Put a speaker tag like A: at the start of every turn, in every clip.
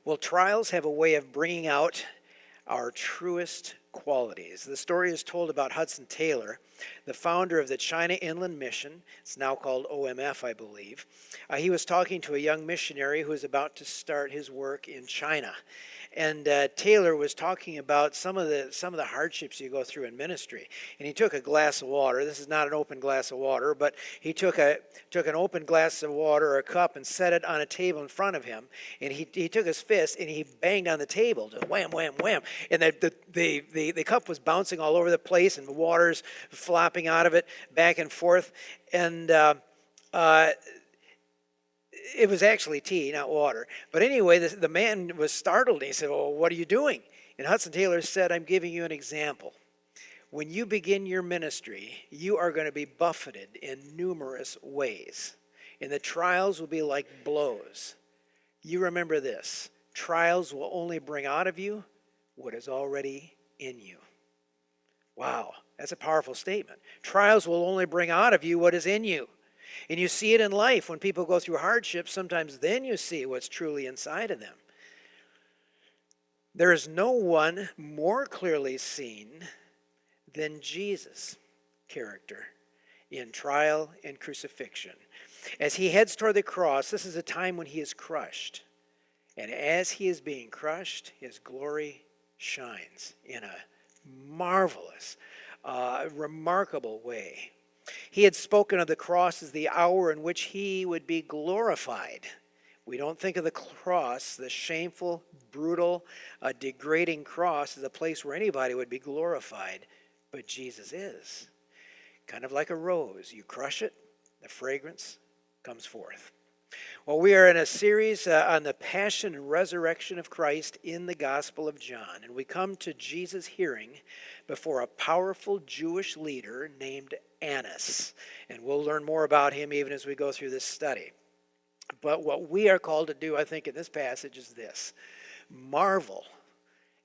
A: Well, trials have a way of bringing out our truest qualities. The story is told about Hudson Taylor, the founder of the China Inland Mission. It's now called OMF, I believe. He was talking to a young missionary who was about to start his work in China. And Taylor was talking about some of the hardships you go through in ministry. And he took a glass of water. This is not an open glass of water, but he took an open glass of water or a cup and set it on a table in front of him. And he took his fist and he banged on the table, just wham, wham, wham. And the cup was bouncing all over the place, and the water's flopping out of it back and forth. And it was actually tea, not water. But anyway, the man was startled. And he said, "Well, what are you doing?" And Hudson Taylor said, "I'm giving you an example. When you begin your ministry, you are going to be buffeted in numerous ways. And the trials will be like blows. You remember this: trials will only bring out of you what is already in you." Wow, that's a powerful statement. Trials will only bring out of you what is in you. And you see it in life when people go through hardships. Sometimes then you see what's truly inside of them. There is no one more clearly seen than Jesus' character in trial and crucifixion. As he heads toward the cross, this is a time when he is crushed. And as he is being crushed, his glory shines in a marvelous, remarkable way. He had spoken of the cross as the hour in which he would be glorified. We don't think of the cross, the shameful, brutal, degrading cross, as a place where anybody would be glorified. But Jesus is. Kind of like a rose. You crush it, the fragrance comes forth. Well, we are in a series on the passion and resurrection of Christ in the Gospel of John. And we come to Jesus' hearing before a powerful Jewish leader named Annas. And we'll learn more about him even as we go through this study. But what we are called to do, I think, in this passage is this: marvel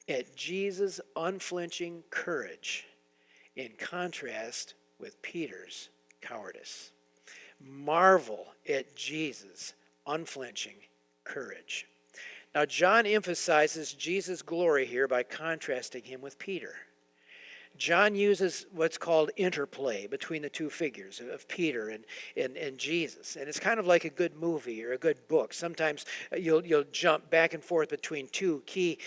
A: at Jesus' unflinching courage in contrast with Peter's cowardice. Marvel at Jesus' unflinching courage. Now, John emphasizes Jesus' glory here by contrasting him with Peter. John uses what's called interplay between the two figures of Peter and Jesus. And it's kind of like a good movie or a good book. Sometimes you'll jump back and forth between two key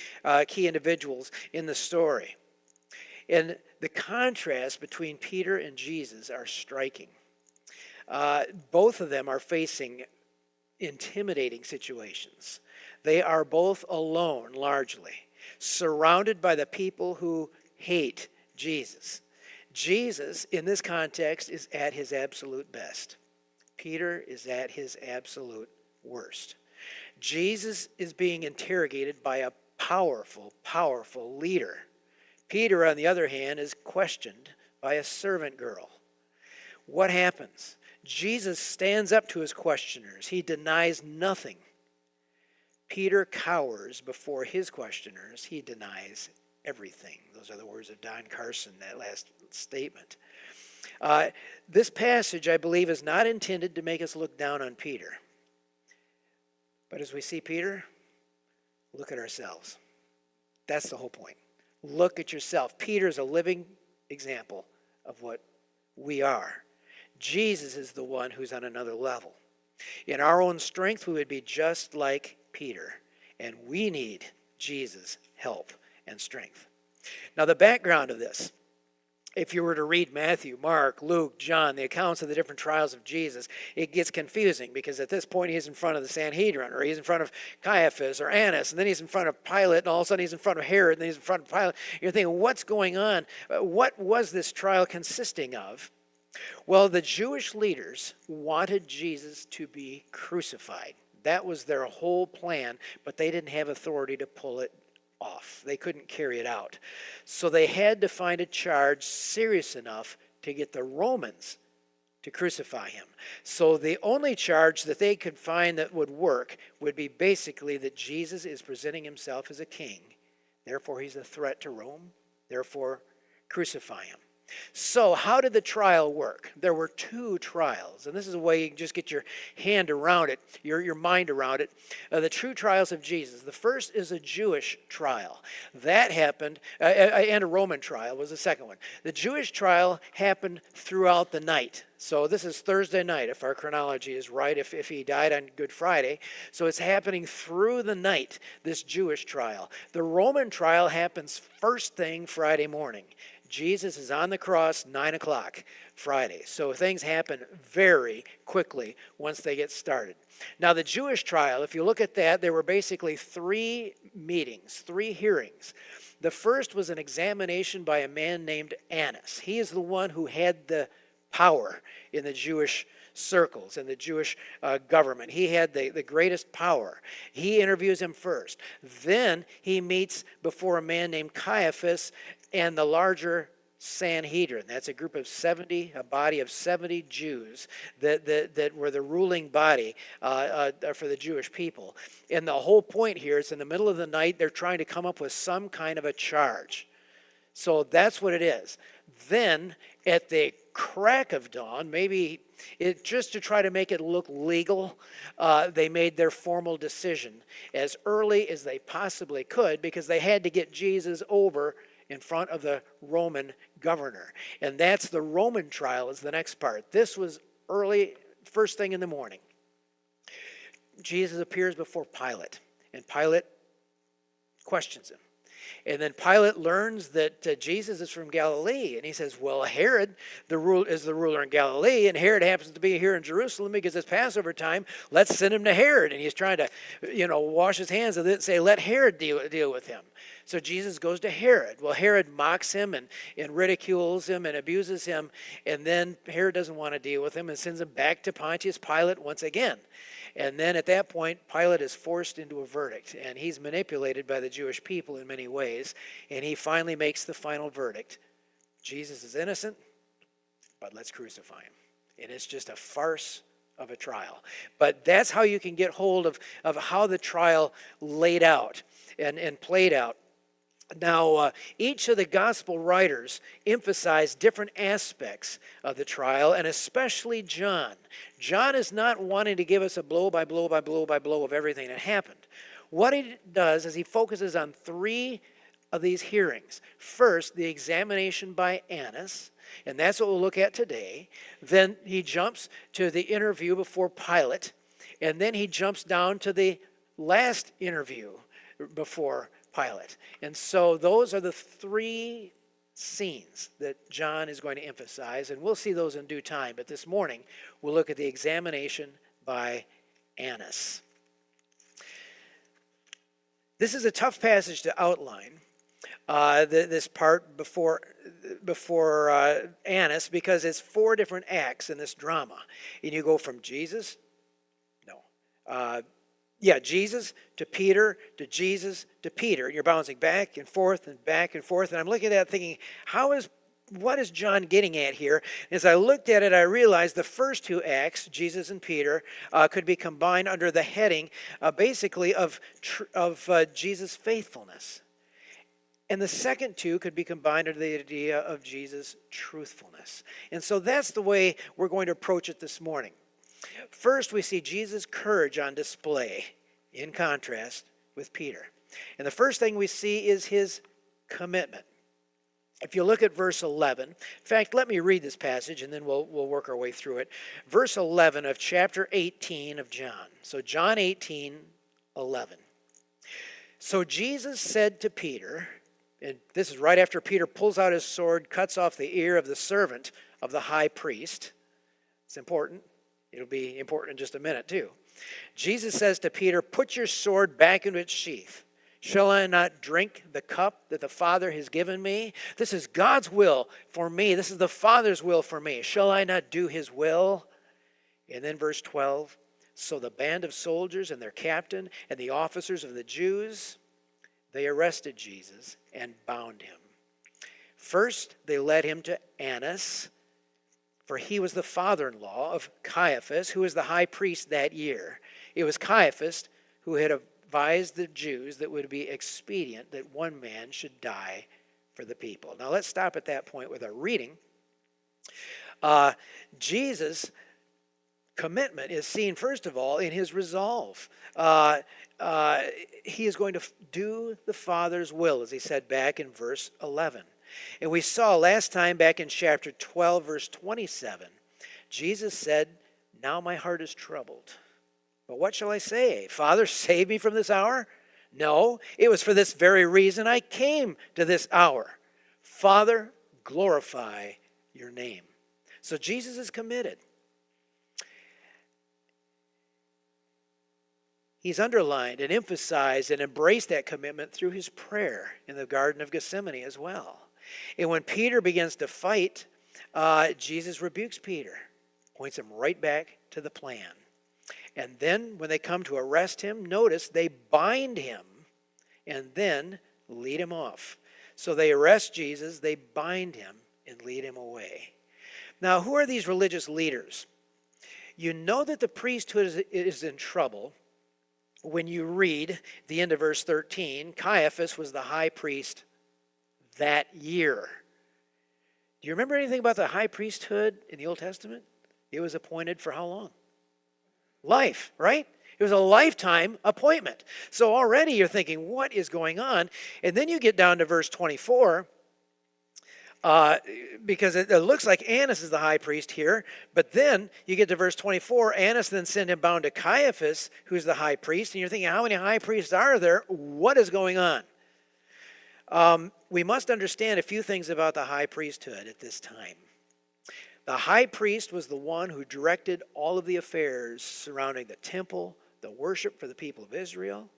A: individuals in the story. And the contrast between Peter and Jesus are striking. Both of them are facing intimidating situations. They are both alone, largely, surrounded by the people who hate Jesus. Jesus, in this context, is at his absolute best. Peter is at his absolute worst. Jesus is being interrogated by a powerful, powerful leader. Peter, on the other hand, is questioned by a servant girl. What happens? Jesus stands up to his questioners. He denies nothing. Peter cowers before his questioners. He denies everything. Those are the words of Don Carson, that last statement. This passage, I believe, is not intended to make us look down on Peter. But as we see Peter, look at ourselves. That's the whole point. Look at yourself. Peter is a living example of what we are. Jesus is the one who's on another level. In our own strength, we would be just like Peter, and we need Jesus' help and strength. Now, the background of this, if you were to read Matthew, Mark, Luke, John, the accounts of the different trials of Jesus, it gets confusing because at this point he's in front of the Sanhedrin, or he's in front of Caiaphas or Annas, and then he's in front of Pilate, and all of a sudden he's in front of Herod, and then he's in front of Pilate. You're thinking, what's going on? What was this trial consisting of? Well, the Jewish leaders wanted Jesus to be crucified. That was their whole plan, but they didn't have authority to pull it off. They couldn't carry it out. So they had to find a charge serious enough to get the Romans to crucify him. So the only charge that they could find that would work would be basically that Jesus is presenting himself as a king. Therefore, he's a threat to Rome. Therefore, crucify him. So how did the trial work? There were two trials, and this is a way you can just get your hand around it, your mind around it. The true trials of Jesus. The first is a Jewish trial. That happened, and a Roman trial was the second one. The Jewish trial happened throughout the night. So this is Thursday night, if our chronology is right, if he died on Good Friday. So it's happening through the night, this Jewish trial. The Roman trial happens first thing Friday morning. Jesus is on the cross, 9 o'clock Friday. So things happen very quickly once they get started. Now the Jewish trial, if you look at that, there were basically 3 meetings, 3 hearings. The first was an examination by a man named Annas. He is the one who had the power in the Jewish circles, in the Jewish government. He had the greatest power. He interviews him first. Then he meets before a man named Caiaphas and the larger Sanhedrin. That's a group of 70, a body of 70 Jews that were the ruling body for the Jewish people. And the whole point here is in the middle of the night, they're trying to come up with some kind of a charge. So that's what it is. Then at the crack of dawn, maybe just to try to make it look legal, they made their formal decision as early as they possibly could because they had to get Jesus over in front of the Roman governor. And that's the Roman trial is the next part. This was early, first thing in the morning. Jesus appears before Pilate, and Pilate questions him. And then Pilate learns that Jesus is from Galilee, and he says, well, Herod is the ruler in Galilee, and Herod happens to be here in Jerusalem because it's Passover time. Let's send him to Herod. And he's trying to, wash his hands of it and say, let Herod deal with him. So Jesus goes to Herod. Well, Herod mocks him and ridicules him and abuses him, and then Herod doesn't want to deal with him and sends him back to Pontius Pilate once again. And then at that point, Pilate is forced into a verdict, and he's manipulated by the Jewish people in many ways, and he finally makes the final verdict. Jesus is innocent, but let's crucify him. And it's just a farce of a trial. But that's how you can get hold of how the trial laid out and played out. Now, each of the gospel writers emphasize different aspects of the trial, and especially John. John is not wanting to give us a blow by blow by blow by blow of everything that happened. What he does is he focuses on 3 of these hearings. First, the examination by Annas, and that's what we'll look at today. Then he jumps to the interview before Pilate, and then he jumps down to the last interview before Pilate. And so those are the 3 scenes that John is going to emphasize, and we'll see those in due time. But this morning, we'll look at the examination by Annas. This is a tough passage to outline, this part before Annas, because it's 4 different acts in this drama. And you go from Jesus, Jesus to Peter to Jesus to Peter. And you're bouncing back and forth and back and forth. And I'm looking at that thinking, what is John getting at here? As I looked at it, I realized the first 2 acts, Jesus and Peter, could be combined under the heading, basically, of Jesus' faithfulness. And the second 2 could be combined under the idea of Jesus' truthfulness. And so that's the way we're going to approach it this morning. First, we see Jesus' courage on display in contrast with Peter. And the first thing we see is his commitment. If you look at verse 11, in fact, let me read this passage and then we'll work our way through it. Verse 11 of chapter 18 of John. So John 18:11. So Jesus said to Peter, and this is right after Peter pulls out his sword, cuts off the ear of the servant of the high priest. It's important. It'll be important in just a minute, too. Jesus says to Peter, put your sword back into its sheath. Shall I not drink the cup that the Father has given me? This is God's will for me. This is the Father's will for me. Shall I not do his will? And then verse 12, so the band of soldiers and their captain and the officers of the Jews, they arrested Jesus and bound him. First, they led him to Annas, for he was the father-in-law of Caiaphas, who was the high priest that year. It was Caiaphas who had advised the Jews that it would be expedient that one man should die for the people. Now let's stop at that point with our reading. Jesus' commitment is seen, first of all, in his resolve. He is going to do the Father's will, as he said back in verse 11. And we saw last time back in chapter 12, verse 27, Jesus said, "Now my heart is troubled. But what shall I say? Father, save me from this hour? No, it was for this very reason I came to this hour. Father, glorify your name." So Jesus is committed. He's underlined and emphasized and embraced that commitment through his prayer in the Garden of Gethsemane as well. And when Peter begins to fight, Jesus rebukes Peter, points him right back to the plan. And then when they come to arrest him, notice they bind him and then lead him off. So they arrest Jesus, they bind him, and lead him away. Now, who are these religious leaders? You know that the priesthood is in trouble when you read the end of verse 13. Caiaphas was the high priest that year. Do you remember anything about the high priesthood in the Old Testament? It was appointed for how long? Life, right? It was a lifetime appointment. So already you're thinking, what is going on? And then you get down to verse 24, because it looks like Annas is the high priest here. But then you get to verse 24, Annas then sent him bound to Caiaphas, who's the high priest. And you're thinking, how many high priests are there? What is going on? We must understand a few things about the high priesthood at this time. The high priest was the one who directed all of the affairs surrounding the temple, the worship for the people of Israel.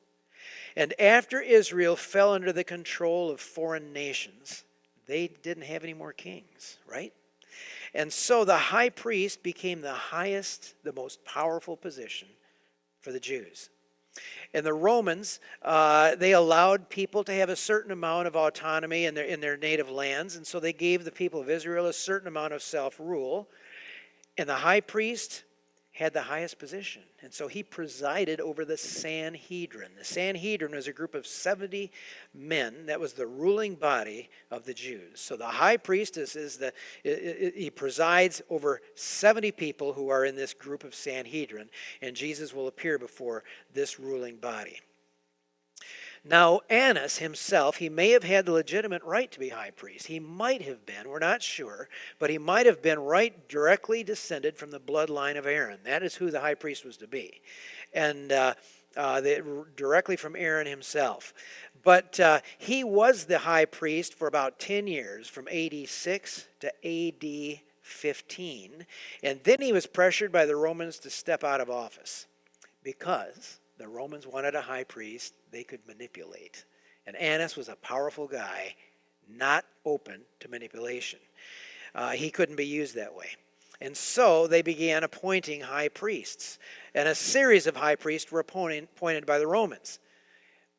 A: And after Israel fell under the control of foreign nations, they didn't have any more kings, right? And so the high priest became the highest, the most powerful position for the Jews. And the Romans, they allowed people to have a certain amount of autonomy in their native lands. And so they gave the people of Israel a certain amount of self-rule. And the high priest had the highest position. And so he presided over the Sanhedrin. The Sanhedrin was a group of 70 men that was the ruling body of the Jews. So the high priest he presides over 70 people who are in this group of Sanhedrin. And Jesus will appear before this ruling body. Now, Annas himself, he may have had the legitimate right to be high priest. He might have been, we're not sure, but he might have been directly descended from the bloodline of Aaron. That is who the high priest was to be. And directly from Aaron himself. But he was the high priest for about 10 years, from AD 6 to AD 15. And then he was pressured by the Romans to step out of office because the Romans wanted a high priest they could manipulate. And Annas was a powerful guy, not open to manipulation. He couldn't be used that way. And so they began appointing high priests. And a series of high priests were appointed by the Romans.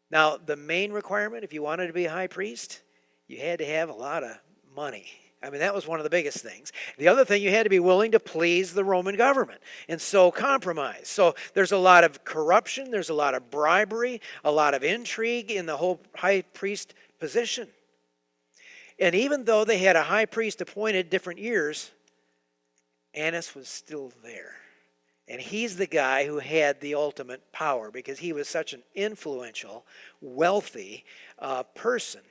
A: Now, the main requirement, if you wanted to be a high priest, you had to have a lot of money. I mean, that was one of the biggest things. The other thing, you had to be willing to please the Roman government, and so compromise. So there's a lot of corruption, there's a lot of bribery, a lot of intrigue in the whole high priest position. And even though they had a high priest appointed different years, Annas was still there. And he's the guy who had the ultimate power because he was such an influential, wealthy person.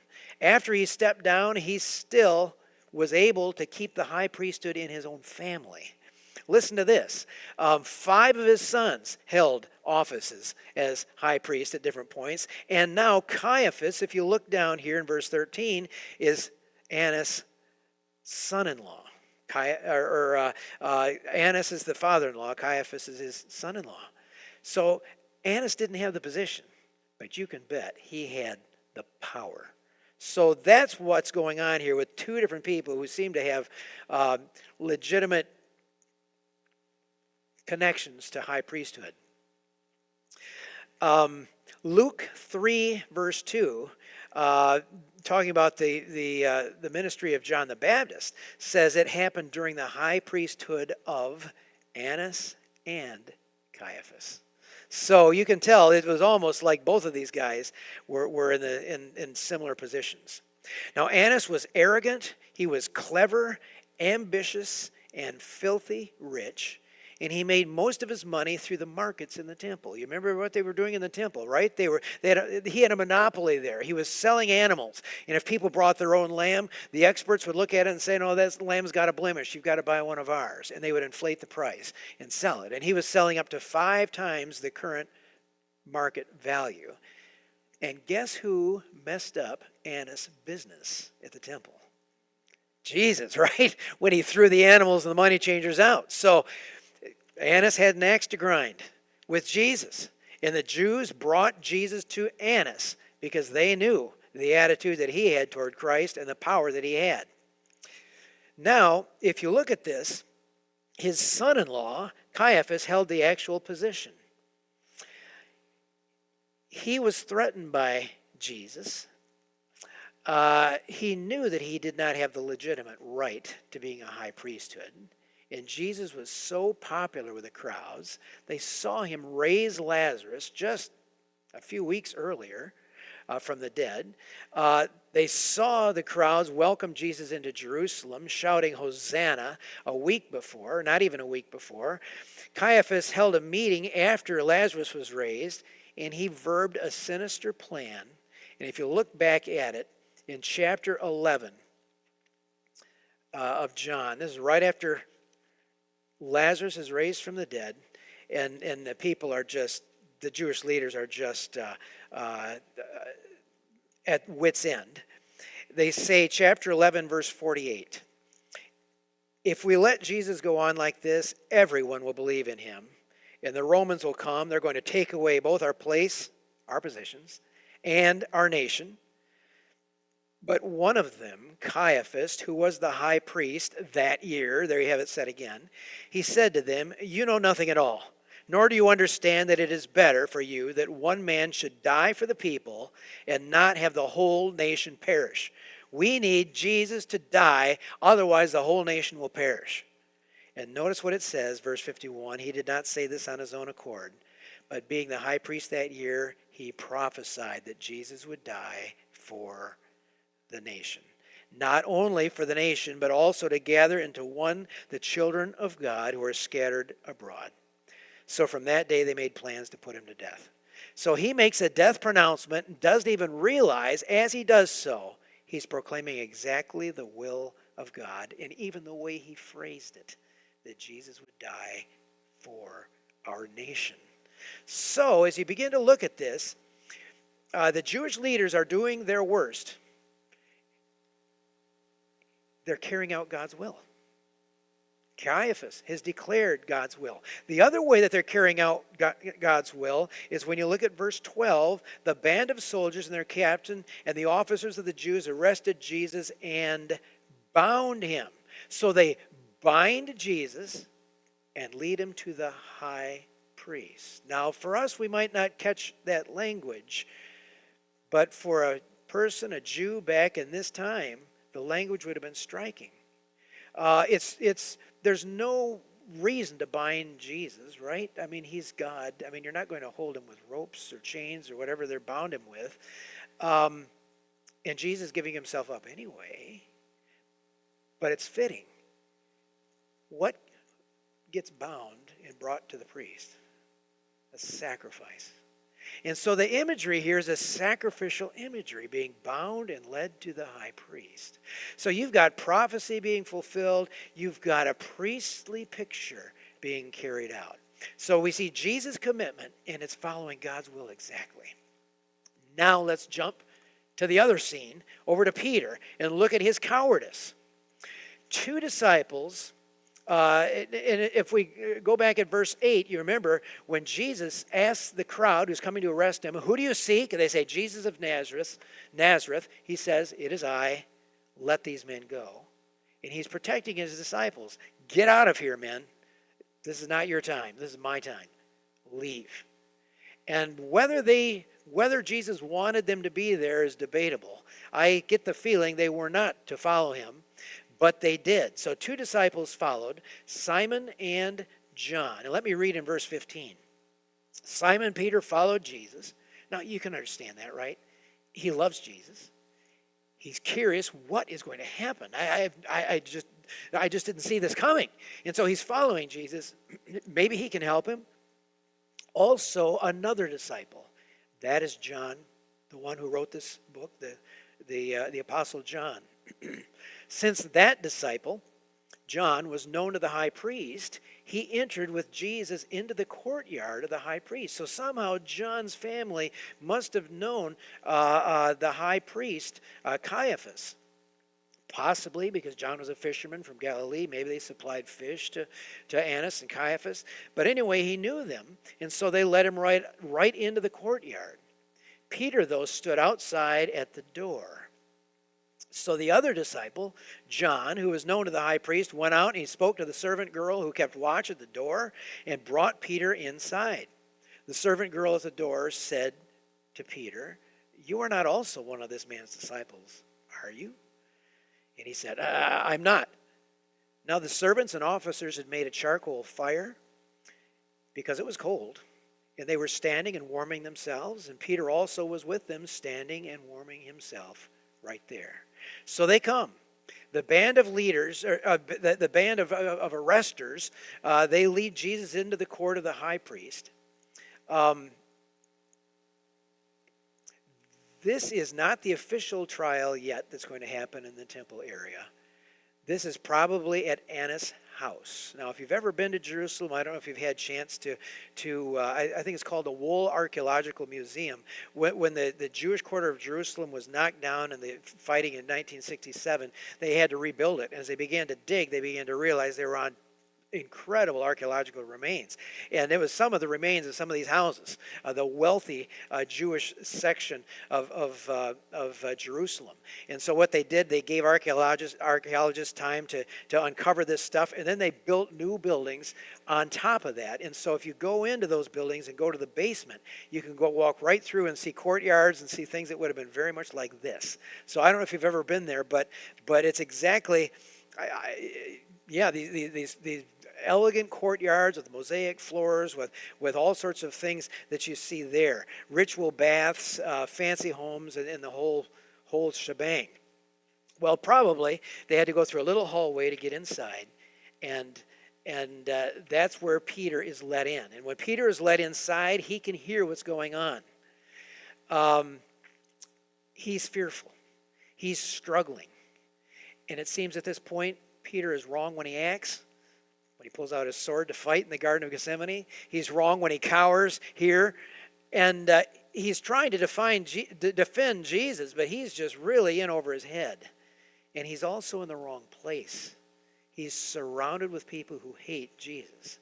A: After he stepped down, he still was able to keep the high priesthood in his own family. Listen to this. 5 of his sons held offices as high priest at different points. And now Caiaphas, if you look down here in verse 13, is Annas' son-in-law. Annas is the father-in-law. Caiaphas is his son-in-law. So Annas didn't have the position, but you can bet he had the power. So that's what's going on here with 2 different people who seem to have legitimate connections to high priesthood. Luke 3, verse 2, talking about the ministry of John the Baptist, says it happened during the high priesthood of Annas and Caiaphas. So you can tell it was almost like both of these guys were in similar positions. Now, Annas was arrogant, he was clever, ambitious, and filthy rich. And he made most of his money through the markets in the temple. You remember what they were doing in the temple, right? He had a monopoly there. He was selling animals. And if people brought their own lamb, the experts would look at it and say, no, that lamb's got a blemish. You've got to buy one of ours. And they would inflate the price and sell it. And he was selling up to 5 times the current market value. And guess who messed up Annas' business at the temple? Jesus, right? When he threw the animals and the money changers out. So Annas had an axe to grind with Jesus. And the Jews brought Jesus to Annas because they knew the attitude that he had toward Christ and the power that he had. Now, if you look at this, his son-in-law, Caiaphas, held the actual position. He was threatened by Jesus. He knew that he did not have the legitimate right to being a high priesthood. And Jesus was so popular with the crowds, they saw him raise Lazarus just a few weeks earlier from the dead. They saw the crowds welcome Jesus into Jerusalem, shouting Hosanna a week before, not even a week before. Caiaphas held a meeting after Lazarus was raised, and he verbed a sinister plan. And if you look back at it, in chapter 11 of John, this is right after Lazarus is raised from the dead, and the people are just, the Jewish leaders are just at wit's end. They say, chapter 11, verse 48, if we let Jesus go on like this, everyone will believe in him. And the Romans will come. They're going to take away both our place, our positions, and our nation. But one of them, Caiaphas, who was the high priest that year, there you have it said again, he said to them, you know nothing at all, nor do you understand that it is better for you that one man should die for the people and not have the whole nation perish. We need Jesus to die, otherwise the whole nation will perish. And notice what it says, verse 51, he did not say this on his own accord, but being the high priest that year, he prophesied that Jesus would die for the nation. Not only for the nation, but also to gather into one the children of God who are scattered abroad. So from that day they made plans to put him to death. So he makes a death pronouncement and doesn't even realize as he does so, he's proclaiming exactly the will of God, and even the way he phrased it, that Jesus would die for our nation. So as you begin to look at this, the Jewish leaders are doing their worst. They're carrying out God's will. Caiaphas has declared God's will. The other way that they're carrying out God's will is when you look at verse 12, the band of soldiers and their captain and the officers of the Jews arrested Jesus and bound him. So they bind Jesus and lead him to the high priest. Now, for us, we might not catch that language, but for a person, a Jew back in this time, the language would have been striking. There's no reason to bind Jesus, right? I mean, he's God. I mean, you're not going to hold him with ropes or chains or whatever they're bound him with. And Jesus giving himself up anyway. But it's fitting. What gets bound and brought to the priest? A sacrifice. And so the imagery here is a sacrificial imagery, being bound and led to the high priest. So you've got prophecy being fulfilled. You've got a priestly picture being carried out. So we see Jesus' commitment, and it's following God's will exactly. Now let's jump to the other scene, over to Peter, and look at his cowardice. 2 disciples. And if we go back at verse 8, you remember when Jesus asks the crowd who's coming to arrest him, who do you seek? And they say, Jesus of Nazareth. He says, it is I. Let these men go. And he's protecting his disciples. Get out of here, men. This is not your time. This is my time. Leave. And whether Jesus wanted them to be there is debatable. I get the feeling they were not to follow him. But they did. So 2 disciples followed, Simon and John. And let me read in verse 15. Simon Peter followed Jesus. Now you can understand that, right? He loves Jesus. He's curious what is going to happen. I just didn't see this coming. And so he's following Jesus. Maybe he can help him. Also, another disciple. That is John, the one who wrote this book, the Apostle John. Since that disciple, John, was known to the high priest, he entered with Jesus into the courtyard of the high priest. So somehow John's family must have known the high priest, Caiaphas. Possibly because John was a fisherman from Galilee. Maybe they supplied fish to Annas and Caiaphas. But anyway, he knew them, and so they let him right into the courtyard. Peter, though, stood outside at the door. So the other disciple, John, who was known to the high priest, went out and he spoke to the servant girl who kept watch at the door and brought Peter inside. The servant girl at the door said to Peter, "You are not also one of this man's disciples, are you?" And he said, "I'm not." Now the servants and officers had made a charcoal fire because it was cold, and they were standing and warming themselves, and Peter also was with them, standing and warming himself right there. So they come. The band of leaders, the band of arresters, they lead Jesus into the court of the high priest. This is not the official trial yet that's going to happen in the temple area. This is probably at Annas' house. Now, if you've ever been to Jerusalem, I don't know if you've had a chance to I think it's called the Wool Archaeological Museum. When the Jewish quarter of Jerusalem was knocked down in the fighting in 1967, they had to rebuild it. As they began to dig, they began to realize they were on incredible archaeological remains. And it was some of the remains of some of these houses, the wealthy Jewish section of Jerusalem. And so what they did, they gave archaeologists time to uncover this stuff, and then they built new buildings on top of that. And so if you go into those buildings and go to the basement, you can go walk right through and see courtyards and see things that would have been very much like this. So I don't know if you've ever been there, but it's exactly, these elegant courtyards with mosaic floors, with all sorts of things that you see there. Ritual baths, fancy homes, and the whole shebang. Well, probably they had to go through a little hallway to get inside, and that's where Peter is let in. And when Peter is let inside, he can hear what's going on. He's fearful. He's struggling. And it seems at this point, Peter is wrong when he acts. When he pulls out his sword to fight in the Garden of Gethsemane. He's wrong when he cowers here. And he's trying to defend Jesus, but he's just really in over his head. And he's also in the wrong place. He's surrounded with people who hate Jesus.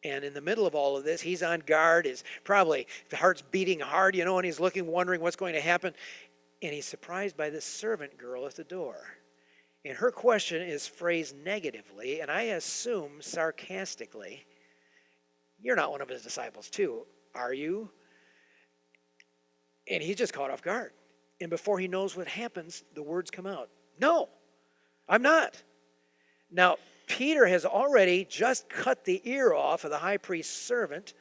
A: And in the middle of all of this, he's on guard. His heart's beating hard, and he's looking, wondering what's going to happen. And he's surprised by this servant girl at the door. And her question is phrased negatively, and I assume sarcastically. "You're not one of his disciples too, are you?" And he's just caught off guard. And before he knows what happens, the words come out. "No, I'm not." Now, Peter has already just cut the ear off of the high priest's servant,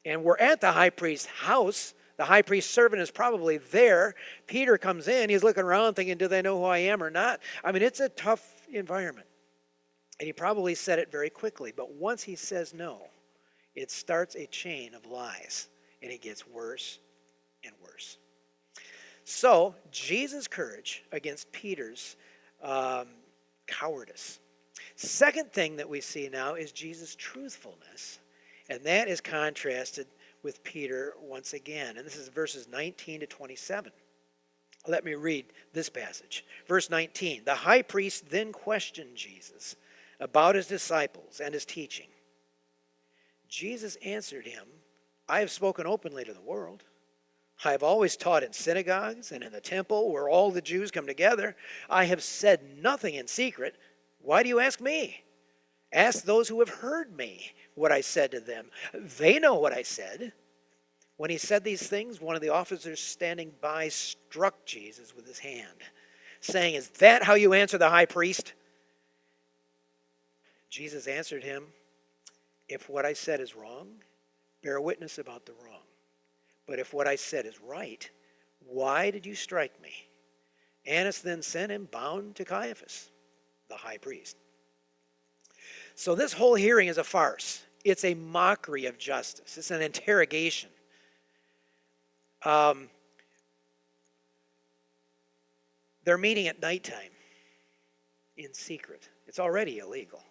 A: and we're at the high priest's house. The high priest's servant is probably there. Peter comes in. He's looking around thinking, do they know who I am or not? I mean, it's a tough environment. And he probably said it very quickly. But once he says no, it starts a chain of lies. And it gets worse and worse. So, Jesus' courage against Peter's cowardice. Second thing that we see now is Jesus' truthfulness. And that is contrasted with Peter once again. And this is verses 19 to 27. Let me read this passage. Verse 19. The high priest then questioned Jesus about his disciples and his teaching. Jesus answered him, "I have spoken openly to the world. I have always taught in synagogues and in the temple where all the Jews come together. I have said nothing in secret. Why do you ask me? Ask those who have heard me what I said to them. They know what I said." When he said these things, one of the officers standing by struck Jesus with his hand, saying, "Is that how you answer the high priest?" Jesus answered him, "If what I said is wrong, bear witness about the wrong. But if what I said is right, why did you strike me?" Annas then sent him bound to Caiaphas, the high priest. So this whole hearing is a farce. It's a mockery of justice. It's an interrogation. They're meeting at nighttime in secret. It's already illegal.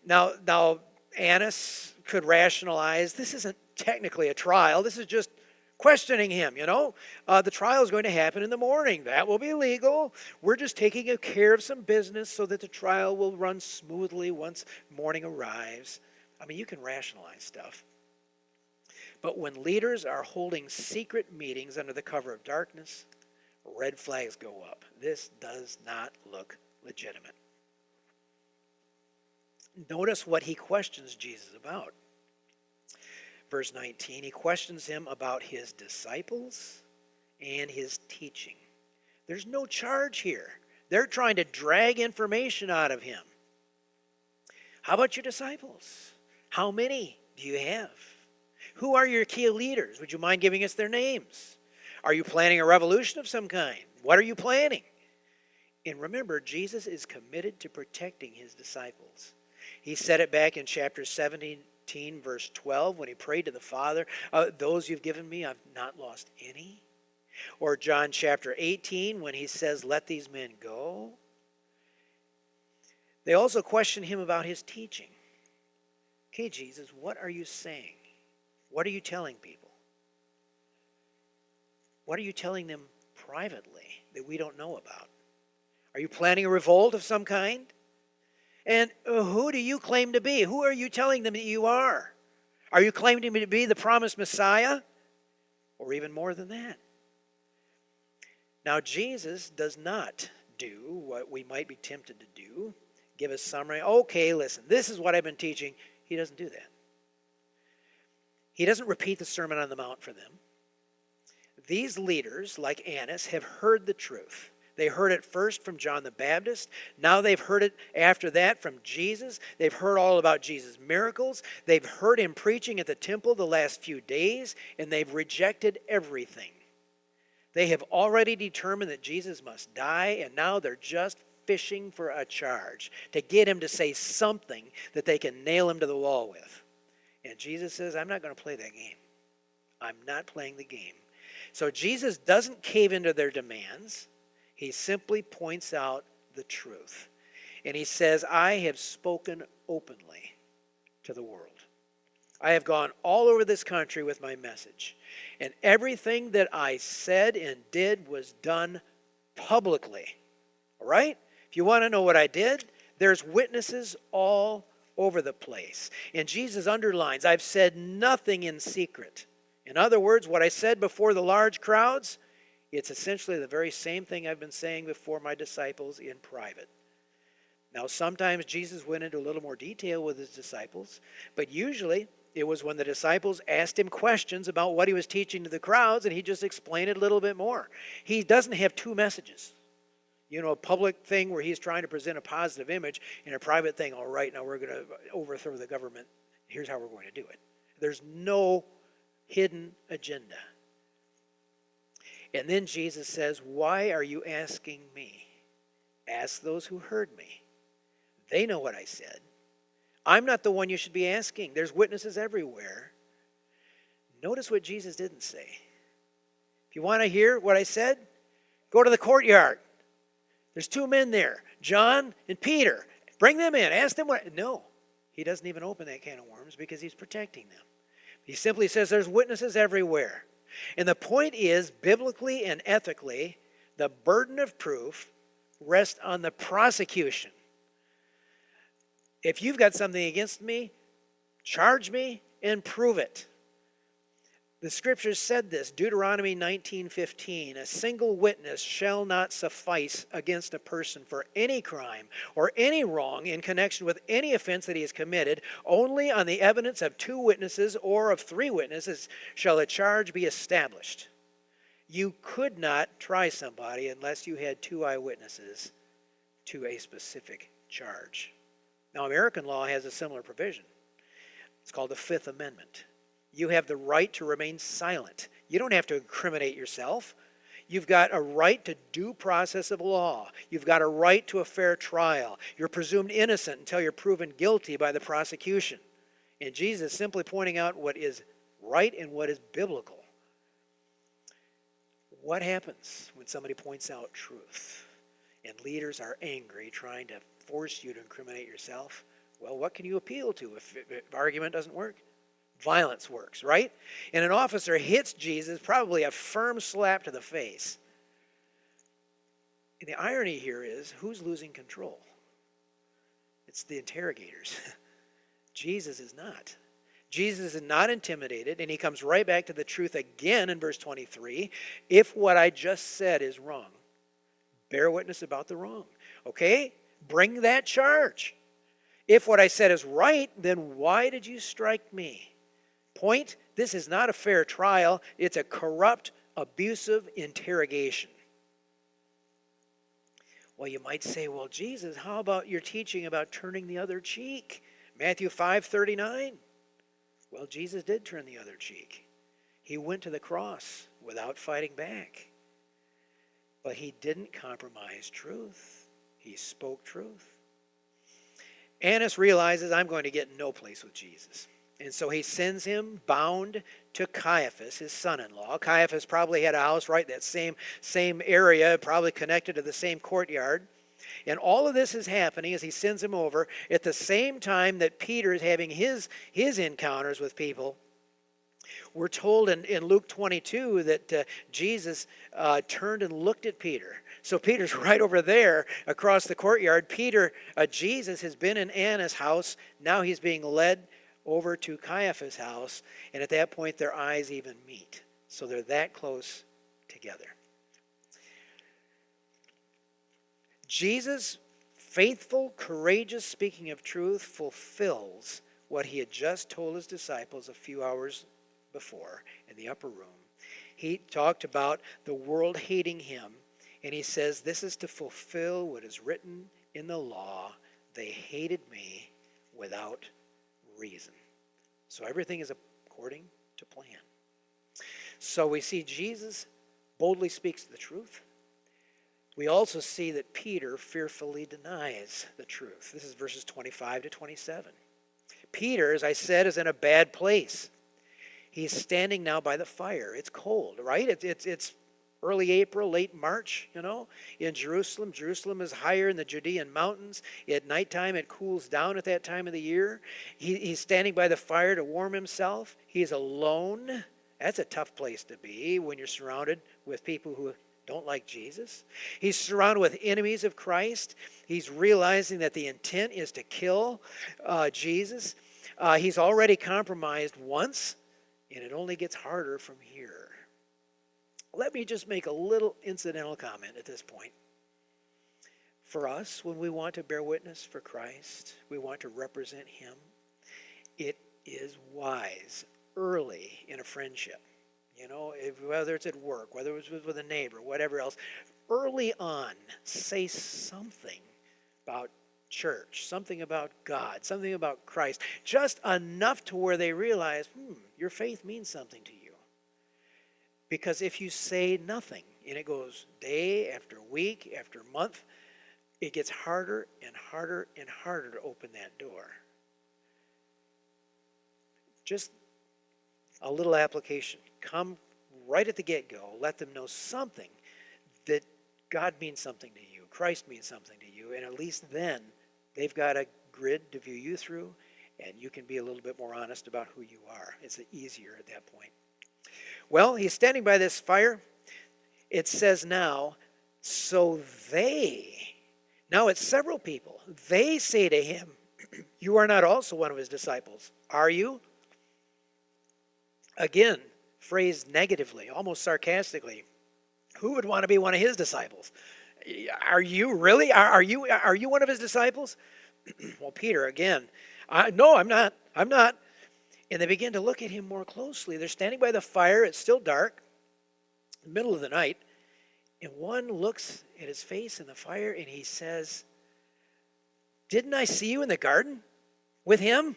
A: Now Annas could rationalize, this isn't technically a trial. This is just questioning him, The trial is going to happen in the morning. That will be legal. We're just taking care of some business so that the trial will run smoothly once morning arrives. I mean, you can rationalize stuff. But when leaders are holding secret meetings under the cover of darkness, red flags go up. This does not look legitimate. Notice what he questions Jesus about. Verse 19, he questions him about his disciples and his teaching. There's no charge here. They're trying to drag information out of him. How about your disciples? How many do you have? Who are your key leaders? Would you mind giving us their names? Are you planning a revolution of some kind? What are you planning? And remember, Jesus is committed to protecting his disciples. He said it back in chapter 17, verse 12, when he prayed to the Father, those you've given me, I've not lost any. Or John chapter 18, when he says, let these men go. They also question him about his teaching. Okay, Jesus, what are you saying? What are you telling people? What are you telling them privately that we don't know about? Are you planning a revolt of some kind? And who do you claim to be? Who are you telling them that you are? Are you claiming to be the promised Messiah? Or even more than that? Now, Jesus does not do what we might be tempted to do. Give a summary. Okay, listen, this is what I've been teaching. He doesn't do that. He doesn't repeat the Sermon on the Mount for them. These leaders, like Annas, have heard the truth. They heard it first from John the Baptist. Now they've heard it after that from Jesus. They've heard all about Jesus' miracles. They've heard him preaching at the temple the last few days, and they've rejected everything. They have already determined that Jesus must die, and now they're just fishing for a charge to get him to say something that they can nail him to the wall with. And Jesus says, I'm not going to play that game. I'm not playing the game. So Jesus doesn't cave into their demands. He simply points out the truth. And he says, I have spoken openly to the world. I have gone all over this country with my message. And everything that I said and did was done publicly. All right? If you want to know what I did, there's witnesses all over the place. And Jesus underlines, I've said nothing in secret. In other words, what I said before the large crowds, it's essentially the very same thing I've been saying before my disciples in private. Now, sometimes Jesus went into a little more detail with his disciples, but usually it was when the disciples asked him questions about what he was teaching to the crowds, and he just explained it a little bit more. He doesn't have two messages. A public thing where he's trying to present a positive image, and a private thing, all right, now we're going to overthrow the government. Here's how we're going to do it. There's no hidden agenda. And then Jesus says, why are you asking me? Ask those who heard me. They know what I said. I'm not the one you should be asking. There's witnesses everywhere. Notice what Jesus didn't say. If you want to hear what I said, go to the courtyard. There's two men there, John and Peter. Bring them in. Ask them what. No, he doesn't even open that can of worms because he's protecting them. He simply says there's witnesses everywhere. And the point is, biblically and ethically, the burden of proof rests on the prosecution. If you've got something against me, charge me and prove it. The scriptures said this, Deuteronomy 19:15, a single witness shall not suffice against a person for any crime or any wrong in connection with any offense that he has committed. Only on the evidence of two witnesses or of three witnesses shall a charge be established. You could not try somebody unless you had two eyewitnesses to a specific charge. Now, American law has a similar provision. It's called the Fifth Amendment. You have the right to remain silent. You don't have to incriminate yourself. You've got a right to due process of law. You've got a right to a fair trial. You're presumed innocent until you're proven guilty by the prosecution. And Jesus is simply pointing out what is right and what is biblical. What happens when somebody points out truth and leaders are angry trying to force you to incriminate yourself? Well, what can you appeal to if argument doesn't work? Violence works, right? And an officer hits Jesus, probably a firm slap to the face. And the irony here is, who's losing control? It's the interrogators. Jesus is not. Jesus is not intimidated, and he comes right back to the truth again in verse 23. If what I just said is wrong, bear witness about the wrong. Okay? Bring that charge. If what I said is right, then why did you strike me? Point, this is not a fair trial. It's a corrupt, abusive interrogation. Well, you might say, well, Jesus, how about your teaching about turning the other cheek? Matthew 5:39. Well, Jesus did turn the other cheek. He went to the cross without fighting back. But he didn't compromise truth. He spoke truth. Annas realizes, I'm going to get no place with Jesus. And so he sends him bound to Caiaphas, his son-in-law. Caiaphas probably had a house right in that same area, probably connected to the same courtyard. And all of this is happening as he sends him over at the same time that Peter is having his encounters with people. We're told in Luke 22 that Jesus turned and looked at Peter. So Peter's right over there across the courtyard. Jesus has been in Annas' house. Now he's being led over to Caiaphas' house. And at that point, their eyes even meet. So they're that close together. Jesus, faithful, courageous speaking of truth, fulfills what he had just told his disciples a few hours before in the upper room. He talked about the world hating him, and he says, this is to fulfill what is written in the law. They hated me without reason. So everything is according to plan. So we see Jesus boldly speaks the truth. We also see that Peter fearfully denies the truth. This is verses 25 to 27. Peter, as I said, is in a bad place. He's standing now by the fire. It's cold, right? It's early April, late March, in Jerusalem. Jerusalem is higher in the Judean mountains. At nighttime, it cools down at that time of the year. He's standing by the fire to warm himself. He's alone. That's a tough place to be when you're surrounded with people who don't like Jesus. He's surrounded with enemies of Christ. He's realizing that the intent is to kill Jesus. He's already compromised once, and it only gets harder from here. Let me just make a little incidental comment at this point. For us, when we want to bear witness for Christ, we want to represent him, it is wise early in a friendship. Whether it's at work, whether it's with a neighbor, whatever else, early on, say something about church, something about God, something about Christ, just enough to where they realize, your faith means something to you. Because if you say nothing, and it goes day after week after month, it gets harder and harder and harder to open that door. Just a little application. Come right at the get-go. Let them know something that God means something to you. Christ means something to you. And at least then, they've got a grid to view you through, and you can be a little bit more honest about who you are. It's easier at that point. Well, he's standing by this fire. It says now, so now it's several people. They say to him, you are not also one of his disciples, are you? Again, phrased negatively, almost sarcastically. Who would want to be one of his disciples? Are you really? Are you one of his disciples? Well, Peter, again, no, I'm not. And they begin to look at him more closely. They're standing by the fire. It's still dark, middle of the night. And one looks at his face in the fire and he says, didn't I see you in the garden with him?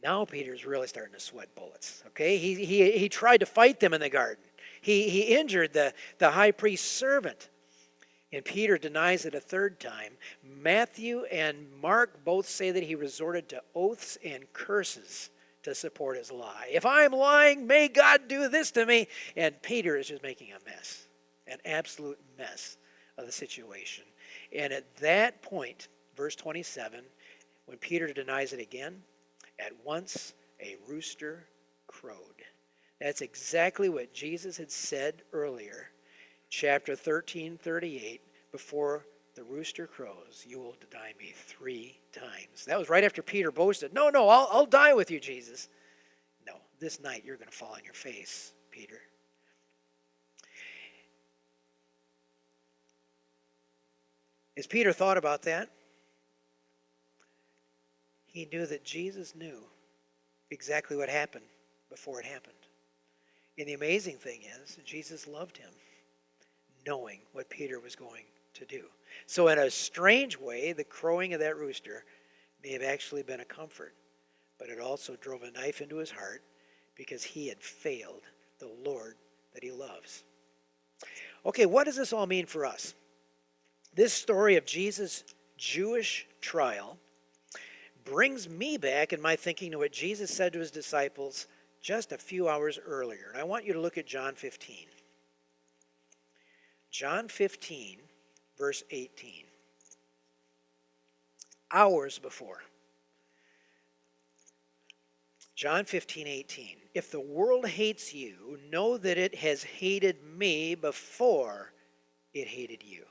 A: Now Peter's really starting to sweat bullets. Okay, he tried to fight them in the garden. He injured the high priest's servant. And Peter denies it a third time. Matthew and Mark both say that he resorted to oaths and curses to support his lie. If I'm lying, may God do this to me. And Peter is just making a mess, an absolute mess of the situation. And at that point, verse 27, when Peter denies it again, at once a rooster crowed. That's exactly what Jesus had said earlier. Chapter 13:38, before the rooster crows, you will deny me 3 times. That was right after Peter boasted, no, I'll die with you, Jesus. No, this night you're going to fall on your face, Peter. As Peter thought about that, he knew that Jesus knew exactly what happened before it happened. And the amazing thing is, Jesus loved him, knowing what Peter was going to do. So in a strange way, the crowing of that rooster may have actually been a comfort, but it also drove a knife into his heart because he had failed the Lord that he loves. Okay, what does this all mean for us? This story of Jesus' Jewish trial brings me back in my thinking to what Jesus said to his disciples just a few hours earlier. And I want you to look at John 15. John 15, verse 18. Hours before. John 15:18. If the world hates you, know that it has hated me before it hated you.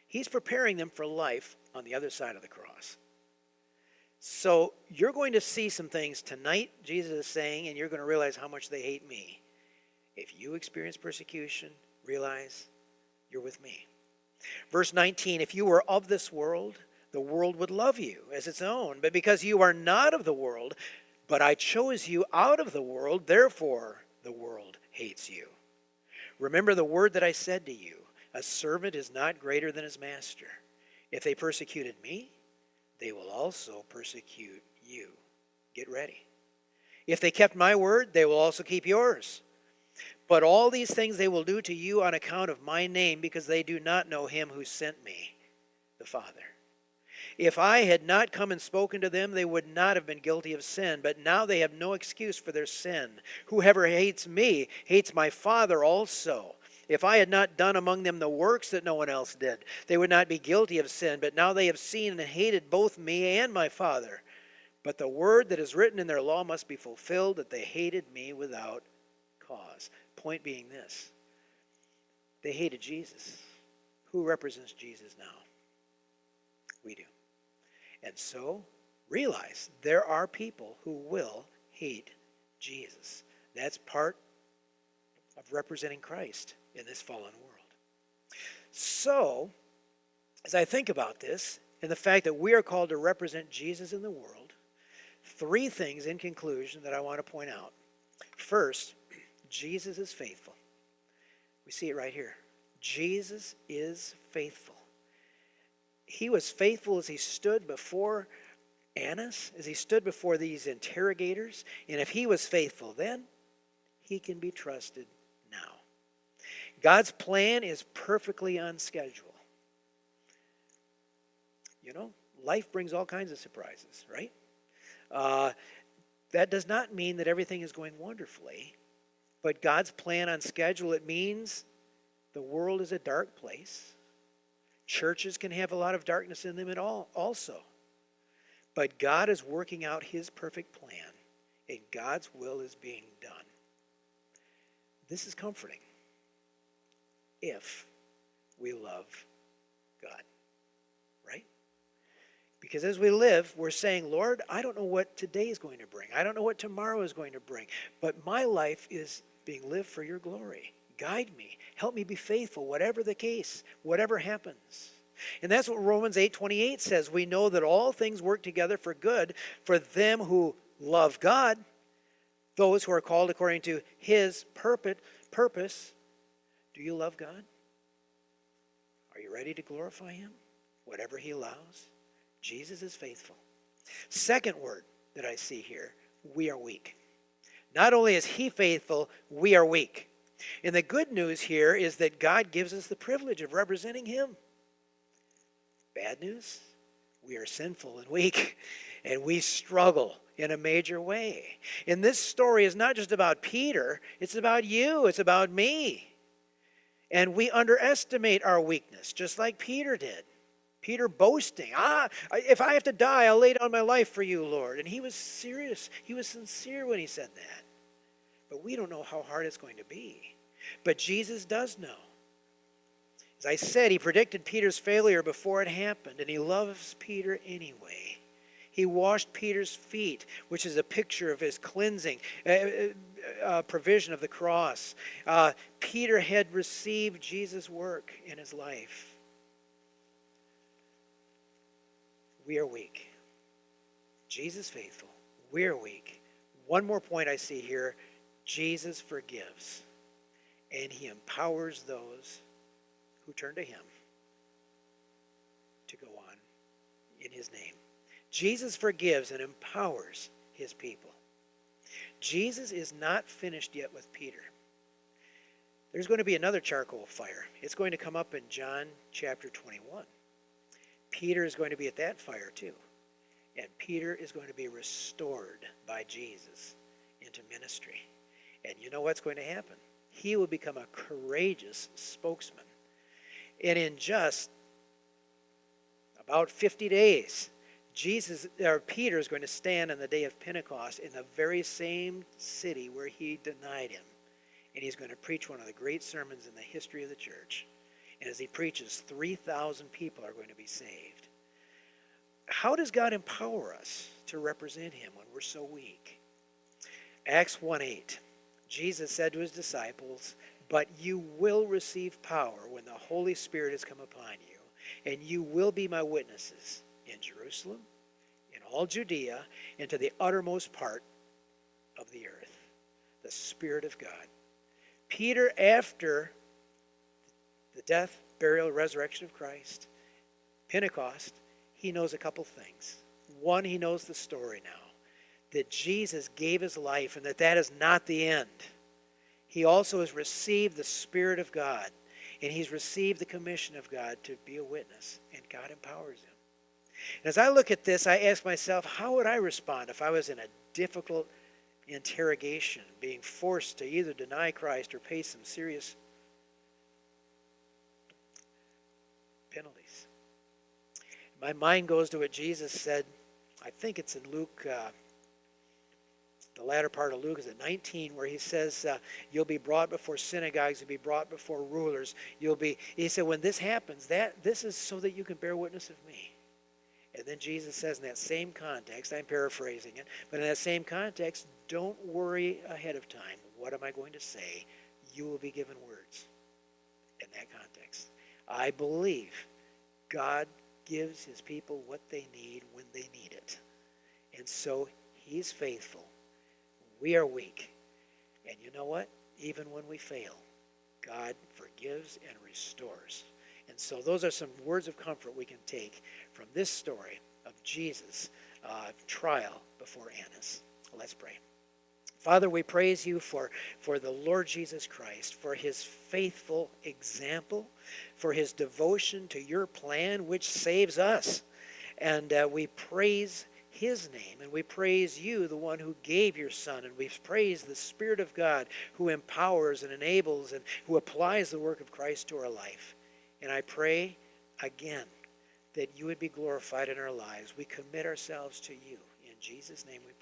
A: He's preparing them for life on the other side of the cross. So you're going to see some things tonight, Jesus is saying, and you're going to realize how much they hate me. If you experience persecution, realize you're with me. Verse 19, if you were of this world, the world would love you as its own. But because you are not of the world, but I chose you out of the world, therefore the world hates you. Remember the word that I said to you, a servant is not greater than his master. If they persecuted me, they will also persecute you. Get ready. If they kept my word, they will also keep yours. But all these things they will do to you on account of my name, because they do not know him who sent me, the Father. If I had not come and spoken to them, they would not have been guilty of sin. But now they have no excuse for their sin. Whoever hates me hates my Father also. If I had not done among them the works that no one else did, they would not be guilty of sin. But now they have seen and hated both me and my Father. But the word that is written in their law must be fulfilled, that they hated me without cause. Point being this: they hated Jesus. Who represents Jesus now? We do. And so, realize there are people who will hate Jesus. That's part of representing Christ in this fallen world. So, as I think about this, and the fact that we are called to represent Jesus in the world, 3 things in conclusion that I want to point out. First, Jesus is faithful. We see it right here. Jesus is faithful. He was faithful as he stood before Annas, as he stood before these interrogators. And if he was faithful then, he can be trusted now. God's plan is perfectly on schedule. You know, life brings all kinds of surprises, right? That does not mean that everything is going wonderfully. But God's plan on schedule, it means the world is a dark place. Churches can have a lot of darkness in them at all also. But God is working out his perfect plan, and God's will is being done. This is comforting if we love God, right? Because as we live, we're saying, Lord, I don't know what today is going to bring. I don't know what tomorrow is going to bring. But my life is being lived for your glory. Guide me. Help me be faithful, whatever the case, whatever happens. And that's what Romans 8:28 says. We know that all things work together for good for them who love God, those who are called according to his purpose. Do you love God? Are you ready to glorify him? Whatever he allows. Jesus is faithful. Second word that I see here, we are weak. Not only is he faithful, we are weak. And the good news here is that God gives us the privilege of representing him. Bad news? We are sinful and weak, and we struggle in a major way. And this story is not just about Peter, it's about you, it's about me. And we underestimate our weakness, just like Peter did. Peter boasting, if I have to die, I'll lay down my life for you, Lord. And he was serious. He was sincere when he said that. But we don't know how hard it's going to be. But Jesus does know. As I said, he predicted Peter's failure before it happened, and he loves Peter anyway. He washed Peter's feet, which is a picture of his cleansing, provision of the cross. Peter had received Jesus' work in his life. We are weak. Jesus faithful. We are weak. One more point I see here. Jesus forgives, and he empowers those who turn to him to go on in his name. Jesus forgives and empowers his people. Jesus is not finished yet with Peter. There's going to be another charcoal fire. It's going to come up in John chapter 21. Peter is going to be at that fire too. And Peter is going to be restored by Jesus into ministry. And you know what's going to happen? He will become a courageous spokesman. And in just about 50 days, Peter is going to stand on the day of Pentecost in the very same city where he denied him. And he's going to preach one of the great sermons in the history of the church. And as he preaches, 3,000 people are going to be saved. How does God empower us to represent him when we're so weak? Acts 1:8, Jesus said to his disciples, "But you will receive power when the Holy Spirit has come upon you, and you will be my witnesses in Jerusalem, in all Judea, and to the uttermost part of the earth." The Spirit of God. Peter, after the death, burial, resurrection of Christ, Pentecost, he knows a couple things. One, he knows the story now, that Jesus gave his life and that is not the end. He also has received the Spirit of God, and he's received the commission of God to be a witness, and God empowers him. And as I look at this, I ask myself, how would I respond if I was in a difficult interrogation, being forced to either deny Christ or pay some serious penalties? My mind goes to what Jesus said, I think it's in Luke, the latter part of Luke is at 19, where he says, you'll be brought before synagogues, you'll be brought before rulers, he said, when this happens, this is so that you can bear witness of me. And then Jesus says in that same context, I'm paraphrasing it, but in that same context, don't worry ahead of time. What am I going to say? You will be given words in that context. I believe God gives his people what they need when they need it. And so he's faithful. We are weak. And you know what? Even when we fail, God forgives and restores. And so those are some words of comfort we can take from this story of Jesus' trial before Annas. Let's pray. Father, we praise you for the Lord Jesus Christ, for his faithful example, for his devotion to your plan, which saves us. And we praise his name, and we praise you, the one who gave your Son, and we praise the Spirit of God who empowers and enables and who applies the work of Christ to our life. And I pray again that you would be glorified in our lives. We commit ourselves to you. In Jesus' name we pray.